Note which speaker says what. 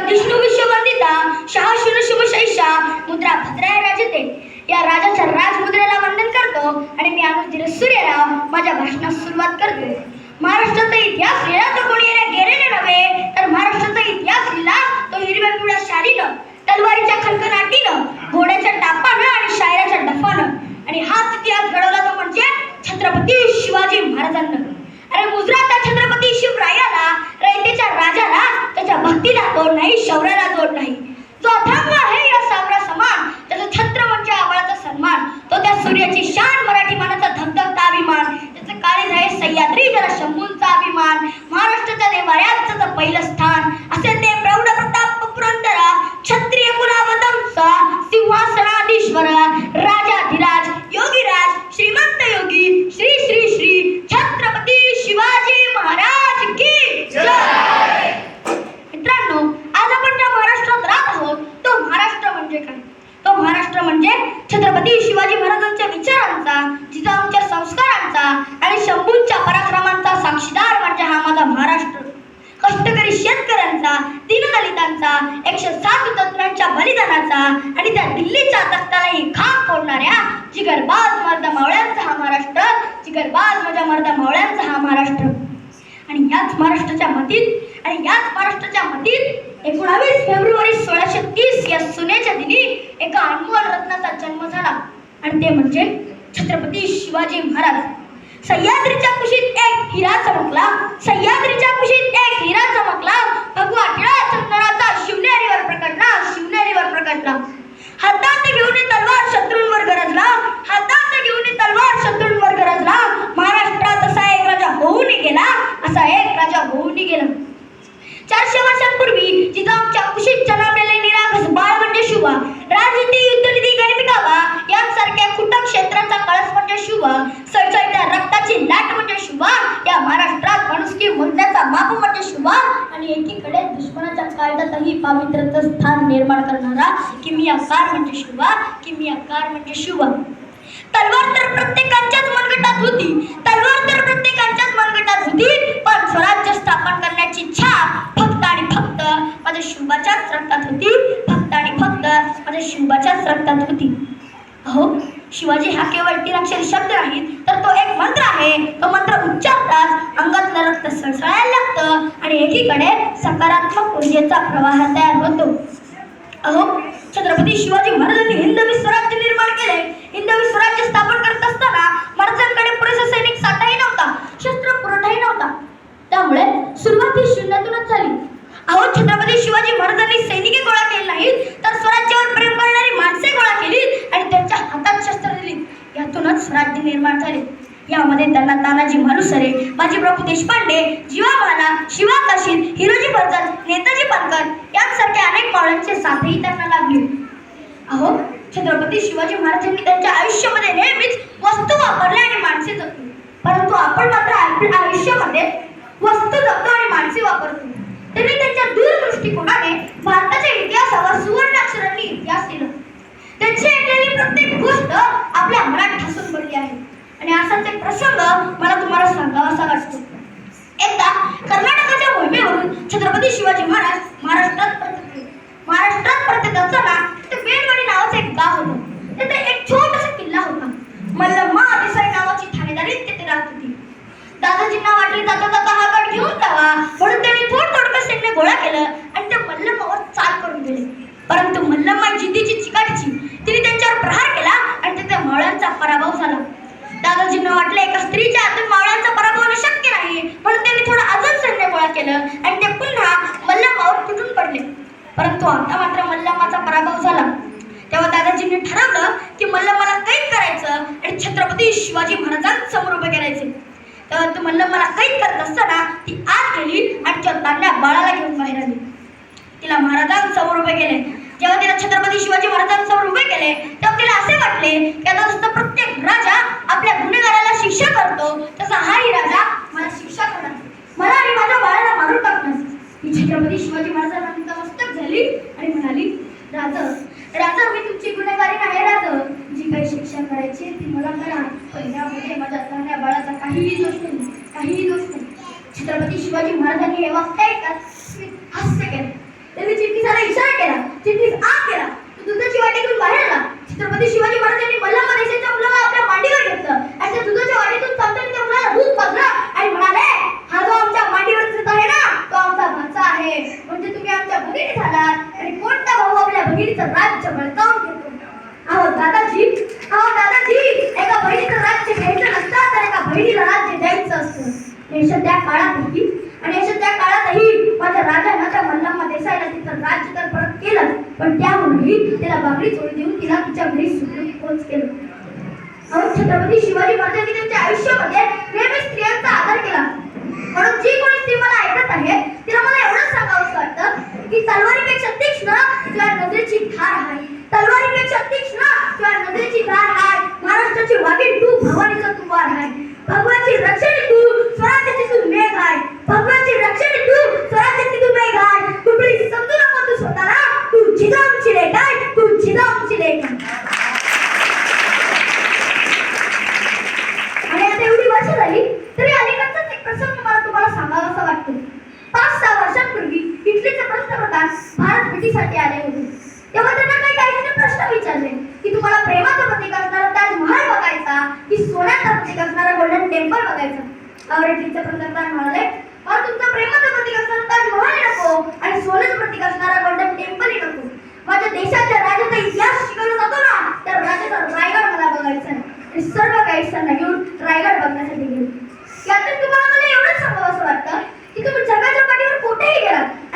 Speaker 1: विष्णू विश्ववंदिता शाह शुभ शुभ शैषा मुद्रा भद्राय राजते. या राजाच्या राजमुद्रेला वंदन करतो आणि मी अनुज सूर्यराव माझ्या भाषणास सुरुवात करतो. महाराष्ट्राचा इतिहास लिहिला तो कोणी गेलेले नव्हे, तर महाराष्ट्राचा इतिहास लिहिला तो हिरव्या पिवळ्या शालीनं, तलवारीच्या खणखणाटीनं, घोड्याच्या टापानं आणि शायराच्या डफानं. आणि हाच इतिहास घडवला तो म्हणजे छत्रपती शिवाजी महाराजांना. अरे मुजरा त्या छत्रपती शिवरायाला, रयतेच्या राजाला, त्याच्या भक्तीला तोड नाही, शौर्याला जोड नाही. जो अथांग आहे या सागरा समान, त्याचा छत्र म्हणजे आबाळाचा सन्मान. तो त्या सूर्याची शान, मराठी मानाचा धगधगता अभिमान. त्याचं काळीज आहे सह्याद्री, जरा शंभूंचा अभिमान. महाराष्ट्राच्या देवाऱ्यात त्याचं पहिलं स्थान. असे ते प्रौढ प्रताप पुरंदरा, क्षत्रिय कुलावतंसा, सिंहासनाधीश्वर, राजाधिराज, योगीराज, श्रीमंत योगी, श्री श्री श्री छत्रपती शिवाजी महाराज की जय. मित्रांनो, आज आपण ज्या महाराष्ट्रात राहत आहोत तो महाराष्ट्र म्हणजे काय? तो महाराष्ट्र म्हणजे छत्रपती शिवाजी महाराजांच्या विचारांचा, जिजाऊंच्या संस्कारांचा आणि शंभूंच्या पराक्रमांचा साक्षीदार म्हणजे हा माझा महाराष्ट्र. कष्टकरी शेतकऱ्यांचा, दीनदलितांचा, 107 हुतात्म्यांच्या बलिदानाचा आणि त्या दिल्लीच्या तख्तालाही खाक फोडणाऱ्या जिगरबाज मर्द मावळ्यांचा हा महाराष्ट्र. जिगरबाज माझ्या मर्द मावळ्यांचा हा महाराष्ट्र. आणि याच महाराष्ट्राच्या मतीत 19 फेब्रुवारी 1630 या सुनेच्या दिनी एका अनमोल रत्नाचा जन्म झाला आणि ते म्हणजे छत्रपती शिवाजी महाराज. सह्याद्रीच्या कुशीत एक हिरा चमकला, सह्याद्रीच्या कुशीत एक हिरा चमकला, भगवा टिळा चंदनाचा शिवनेरीवर प्रकटला. हातात घेऊन तलवार शत्रूंवर गरजला, हातात घेऊन तलवार शत्रूंवर गरजला. महाराष्ट्रात असा एक राजा होऊन गेला, असा एक राजा होऊन गेला. 400 वर्षांपूर्वी जिजाऊंच्या कुशीत जन्मलेले निरागस बाळ म्हणजे शिवा. राजनीती, युद्धनीती, गणिमिकावा यांसारख्या कुटक क्षेत्राचा कळस म्हणजे शिवा. सळसळत्या रक्ताची लाट म्हणजे शिवा. या महाराष्ट्रात माणुसकी मोजण्याचा माप म्हणजे शिवा. आणि एकीकडे दुश्मनाच्या कायद्यातही पावित्र्याचं स्थान निर्माण करणारा किमियाकार म्हणजे शिवा. किमियाकार म्हणजे शिवा. तलवार तर प्रत्येकाच्याच मनगटात होती, तलवार तर प्रत्येकाच्याच मनगटात होती, पण स्वराज्य स्थापन करण्याची इच्छा फक्त आणि फक्त माझ्या शिवबाच्याच रक्तात होती. फक्त आणि फक्त माझ्या शिवबाच्याच रक्तात होती. अहो, शिवाजी हा केवळ 3 अक्षरी शब्द नाही, तर तो एक मंत्र आहे. तो मंत्र उच्चारताच अंगातलं रक्त सळसळायला लागतं आणि एकीकडे सकारात्मक ऊर्जेचा प्रवाह तयार होतो. अहो, छत्रपती शिवाजी महाराजांनी हिंदवी स्वराज्य निर्माण केले. हिंदवी स्वराज्य स्थापन करत असताना महाराजांकडे पुरेसा सैनिक साठाही नव्हता, शस्त्र पुरवठाही नव्हता. त्यामुळे सुरुवात ही शून्यातूनच झाली. अहो, छत्रपती शिवाजी महाराजांनी सैनिकी गोळा केली नाहीत, तर स्वराज्यावर प्रेम करणारी माणसे गोळा केली आणि त्यांच्या हातात शस्त्र दिली. यातूनच स्वराज्य निर्माण झाले. यामध्ये त्यांना तानाजी मालुसरे, बाजीप्रभू देशपांडे, जीवा महाना, शिवा काशीद, हिरोजी बर्जन, नेताजी पालकर यांसारख्या अनेक मावळ्यांचे साथही त्यांना लागले. अहो, छत्रपती शिवाजी महाराजांनी त्यांच्या आयुष्यामध्ये नेहमीच वस्तू वापरल्या आणि माणसे जपली. परंतु आपण मात्र आपल्या आयुष्यामध्ये वस्तू जपतो आणि माणसे वापरतो. त्यांनी त्यांच्या दूरदृष्टिकोनाने भारताच्या इतिहासावर सुवर्ण अक्षरांनी इतिहास लिहिला. त्यांची ऐकलेली प्रत्येक गोष्ट आपल्या मनात ठसून पडली आहे. आणि असाच एक प्रसंग मला तुम्हाला सांगावासा वाटतो. एकदा कर्नाटकाच्या मोहिमेवरून छत्रपती शिवाजी महाराज महाराष्ट्रात परतत असताना तिथे बेलवाडी नावाचं एक गाव होतं. तिथे एक छोटासा किल्ला होता. मल्लम्मा देसाई नावाची ठाणेदारी तिथे राहत होती. दादाजींना वाटले जाता जाता हा गड घेऊन जावा, म्हणून त्यांनी थोडं सैन्य गोळा केलं आणि त्या मल्लम्मावर चाल करून गेले. परंतु मल्लम्मा जिद्दीची चिकाटीची, तिने त्यांच्यावर प्रहार केला आणि तिथे मावळ्यांचा पराभव झाला. दादाजींना वाटले एका स्त्रीच्या हातून मावळ्यांचा पराभव होणे शक्य नाही, म्हणून त्यांनी थोडं अजून सैन्य गोळा केलं आणि ते पुन्हा मल्लम्मावर तुटून पडले. परंतु आता मात्र मल्लम्माचा पराभव झाला. तेव्हा दादाजींनी ठरवलं की मल्लम्माला कैद करायचं आणि छत्रपती शिवाजी महाराजांसमोर उभे करायचे. तेव्हा मल्लम्माला कैद करत असताना ती आत गेली आणि त्या तान्या बाळाला घेऊन बाहेर आली. तिला महाराजांसमोर उभे केले. जेव्हा तिला छत्रपती शिवाजी महाराजांसमोर उभे केले तेव्हा तिला असे वाटले की आता जसं प्रत्येक राजा आपल्या गुन्हेगाराला शिक्षा करतो, तसा हाही राजा मला शिक्षा करणार, मला आणि माझ्या बाळाला मारून टाकणार. ही छत्रपती शिवाजी महाराजांना नतमस्तक झाली आणि म्हणाली, राजा मी तुमची गुन्हेगारी नाही राजा, जी काही शिक्षा करायची ती मला करा, पण यामध्ये माझ्या तान्या बाळाचा काहीही दोष नाही. छत्रपती शिवाजी महाराजांनी हे वाक्य ऐकताच हास्य केले. त्यांनी चिठ्ठी बहिणीचं राज्य बळकावून घेतो. अहो दादाजी, एका बहिणीचं राज्य घ्यायचं नसतं तर एका बहिणीला राज्य द्यायचं असतं. यशोध्या काळातही माझ्या राजानं त्या मल्लम्मा देसाईला तिचं राज्य तर परत केलं, पण त्यामुळेही तिला बागडी चोळी देऊन तिला तिच्या घरी सुखरूप केलं. अहो छत्रपती शिवाजी महाराजांनी त्यांच्या आयुष्यामध्ये नेहमी स्त्रियांचा आदर केला. म्हणून जी कोणी स्त्री मला ऐकत आहे तिला मला एवढंच सांगावंसं वाटतं की तलवारीपेक्षा तीक्ष्ण तुझ्या नजरेची धार आहे. तलवारीपेक्षा तीक्ष्ण तुझ्या नजरेची धार आहे. महाराष्ट्राची वाघीण तू, भवानीचा तू वार आहे. भगवानची रक्षणी तू, स्वराज्याची तू मेघ आहे. भगवानची रक्षणी तू, स्वराज्याची तू मेघ आहे. तू प्लीज समजू नको तू स्वतःला, तू जिजाऊंची लेक आहे, तू जिजाऊंची लेक आहे. आणि आता एवढी वर्ष झाली तरी अलीकडचाच एक प्रसंग मला तुम्हाला सांगावासा वाटतो. 5-6 वर्षांपूर्वी इटलीचे पंतप्रधान भारत भेटीसाठी आले होते. तेव्हा त्यांना काही प्रश्न विचारले की तुम्हाला प्रेमाचं प्रतीक असणारा ताजमहल बघायचा की सोन्याचं प्रतीक असणारा गोल्डन टेम्पल बघायचा. इटलीचे पंतप्रधान म्हणाले, मला तुमचं प्रेमाचं प्रतीक असणारा ताजमहल नको आणि सोन्याचं प्रतीक असणारा गोल्डन टेम्पलही नको. माझ्या देशाच्या राजाचा इतिहास शिकवला जातो ना, तर राजाचा रायगड मला बघायचा आहे. आणि सर्व गाईड्सना घेऊन रायगड बघण्यासाठी गेले. यातून तुम्हाला मला एवढंच सांगावं असं वाटतं की तुम्ही जगाच्या पाठीवर कुठेही गेलात